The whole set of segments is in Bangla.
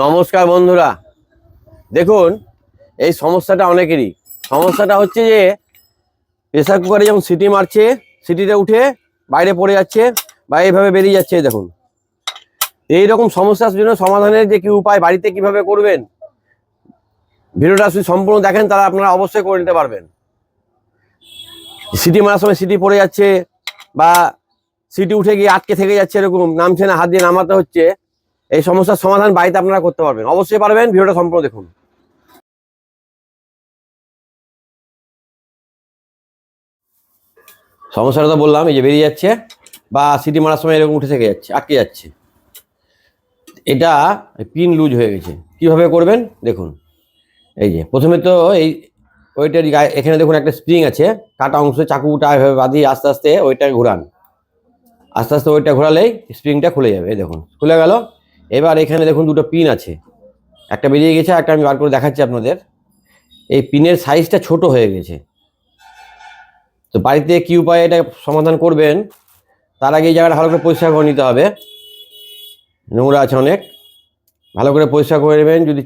নমস্কার বন্ধুরা, দেখুন এই সমস্যাটা অনেকেরই। সমস্যাটা হচ্ছে যে প্রেসার কুকারে যেমন সিটি মারছে, সিটিটা উঠে বাইরে পড়ে যাচ্ছে বা এইভাবে বেরিয়ে যাচ্ছে। দেখুন এই রকম সমস্যার জন্য সমাধানের যে কি উপায়, বাড়িতে কিভাবে করবেন, ভিডিওটা যদি সম্পূর্ণ দেখেন তাহলে আপনারা অবশ্যই করে নিতে পারবেন। সিটি মারার সময় সিটি পড়ে যাচ্ছে বা সিটি উঠে গিয়ে আটকে থেকে যাচ্ছে, এরকম নামছে না, হাত দিয়ে নামাতে হচ্ছে, এই সমস্যার সমাধান বাড়িতে আপনারা করতে পারবেন। অবশ্যই পারবেন, ভিডিওটা সম্পূর্ণ দেখুন। সমস্যাটা তো বললাম, এই যে বেরিয়ে যাচ্ছে বা সিটি মারার সময় এরকম উঠে থেকে যাচ্ছে, আটকে যাচ্ছে। এটা পিন লুজ হয়ে গেছে। কিভাবে করবেন দেখুন। এই যে প্রথমে তো এই ওইটার গায়ে এখানে দেখুন একটা স্প্রিং আছে, কাটা অংশ, চাকুটা এভাবে বাঁধিয়ে আস্তে আস্তে ওইটাকে ঘোরান। আস্তে আস্তে ওইটা ঘোরালেই স্প্রিংটা খুলে যাবে। এই দেখুন খুলে গেল। এবার এখানে দেখুন দুটো পিন আছে, একটা বেরিয়ে গেছে, একটা আমি বার করে দেখাচ্ছি আপনাদের। এই পিনের সাইজটা ছোট হয়ে গেছে। তো বাড়িতে কি উপায়ে এটা সমাধান করবেন, তার আগে এই জায়গাটা ভালো করে পরিষ্কার করে নিতে হবে। নোংরা আছে অনেক, ভালো করে পরিষ্কার করে নেবেন। যদি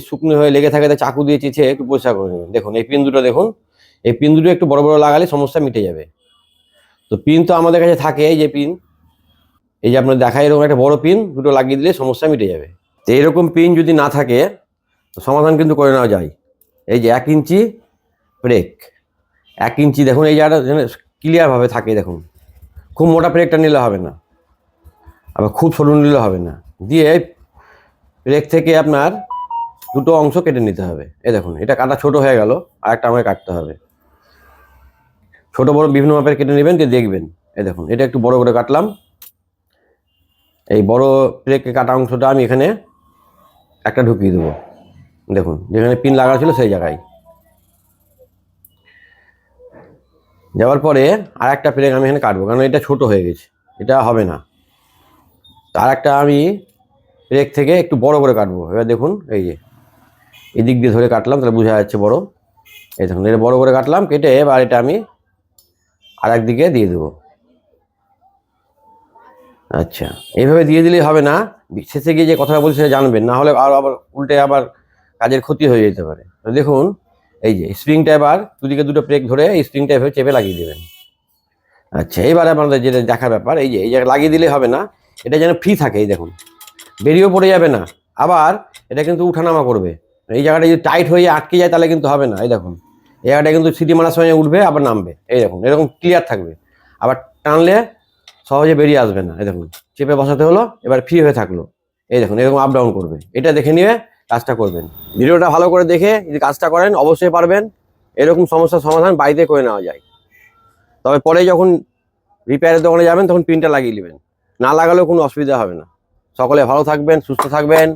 শুকনো হয়ে লেগে থাকে তা চাকু দিয়ে চেঁচে একটু পরিষ্কার করে নেবেন। দেখুন এই পিন দুটো দেখুন, এই পিন দুটো একটু বড় বড় লাগালে সমস্যা মিটে যাবে। তো পিন তো আমাদের কাছে থাকে, এই যে পিন, এই যে আপনার দেখা এরকম একটা বড় পিন দুটো লাগিয়ে দিলে সমস্যা মিটে যাবে। তো এরকম পিন যদি না থাকে তো সমাধান কিন্তু করে নেওয়া যায়। এই যে 1 ইঞ্চি ব্রেক, 1 ইঞ্চি দেখুন, এই জায়গাটা যেন ক্লিয়ারভাবে থাকে। দেখুন খুব মোটা ব্রেকটা নিলে হবে না, আবার খুব সরু নিলে হবে না। দিয়ে ব্রেক থেকে আপনার দুটো অংশ কেটে নিতে হবে। এই দেখুন এটা কাটা ছোট হয়ে গেল, আর একটা আমাকে কাটতে হবে। ছোট বড় বিভিন্ন মাপের কেটে নেবেন, দিয়ে দেখবেন। এই দেখুন এটা একটু বড় করে কাটলাম। এই বড় ব্রেকে কাটা অংশটা আমি এখানে একটা ঢুকিয়ে দেবো। দেখুন যেখানে পিন লাগা ছিল সেই জায়গায় যাওয়ার পরে আর একটা ব্রেক আমি এখানে কাটবো, কারণ এটা ছোট হয়ে গেছে, এটা হবে না। আর একটা আমি ব্রেক থেকে একটু বড় করে কাটবো। এবার দেখুন এই যে এদিক দিয়ে ধরে কাটলাম, তাহলে বোঝা যাচ্ছে বড়। এই দেখুন এটা বড় করে কাটলাম, কেটে এবার এটা আমি আর একদিকে দিয়ে দেবো। আচ্ছা, এইভাবে দিয়ে দিলেই হবে না, শেষে গিয়ে যে কথাটা বলছি সেটা জানবেন, না হলে আবার উল্টে আবার কাজের ক্ষতি হয়ে যেতে পারে। তো দেখুন এই যে স্প্রিংটা এবার দুদিকে দুটো ব্রেক ধরে এই স্প্রিংটা এভাবে চেপে লাগিয়ে দেবেন। আচ্ছা, এবারে আপনাদের যেটা দেখার ব্যাপার, এই যে এই জায়গায় লাগিয়ে দিলে হবে না, এটা যেন ফ্রি থাকে। এই দেখুন বেরিয়েও পড়ে যাবে না, আবার এটা কিন্তু উঠানামা করবে। এই জায়গাটা যদি টাইট হয়ে আটকে যায় তাহলে কিন্তু হবে না। এই দেখুন এই জায়গাটা কিন্তু সিটি মারার সময় উঠবে আবার নামবে। এই দেখুন এরকম ক্লিয়ার থাকবে, আবার টানলে সহজে বেরিয়ে আসবে না। এই দেখুন চেপে বসাতে হলো, এবার ফ্রি হয়ে থাকলো। এই দেখুন এরকম আপ ডাউন করবে। এটা দেখে নিয়ে কাজটা করবেন। ভিডিওটা ভালো করে দেখে যদি কাজটা করেন অবশ্যই পারবেন। এরকম সমস্যার সমাধান বাড়িতে করে নেওয়া যায়। তবে পরে যখন রিপেয়ারের দোকানে যাবেন তখন পিনটা লাগিয়ে নেবেন, না লাগালেও কোনো অসুবিধা হবে না। সকলে ভালো থাকবেন, সুস্থ থাকবেন।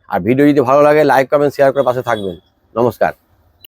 আর ভিডিও যদি ভালো লাগে লাইক কমেন্ট শেয়ার করে পাশে থাকবেন। নমস্কার।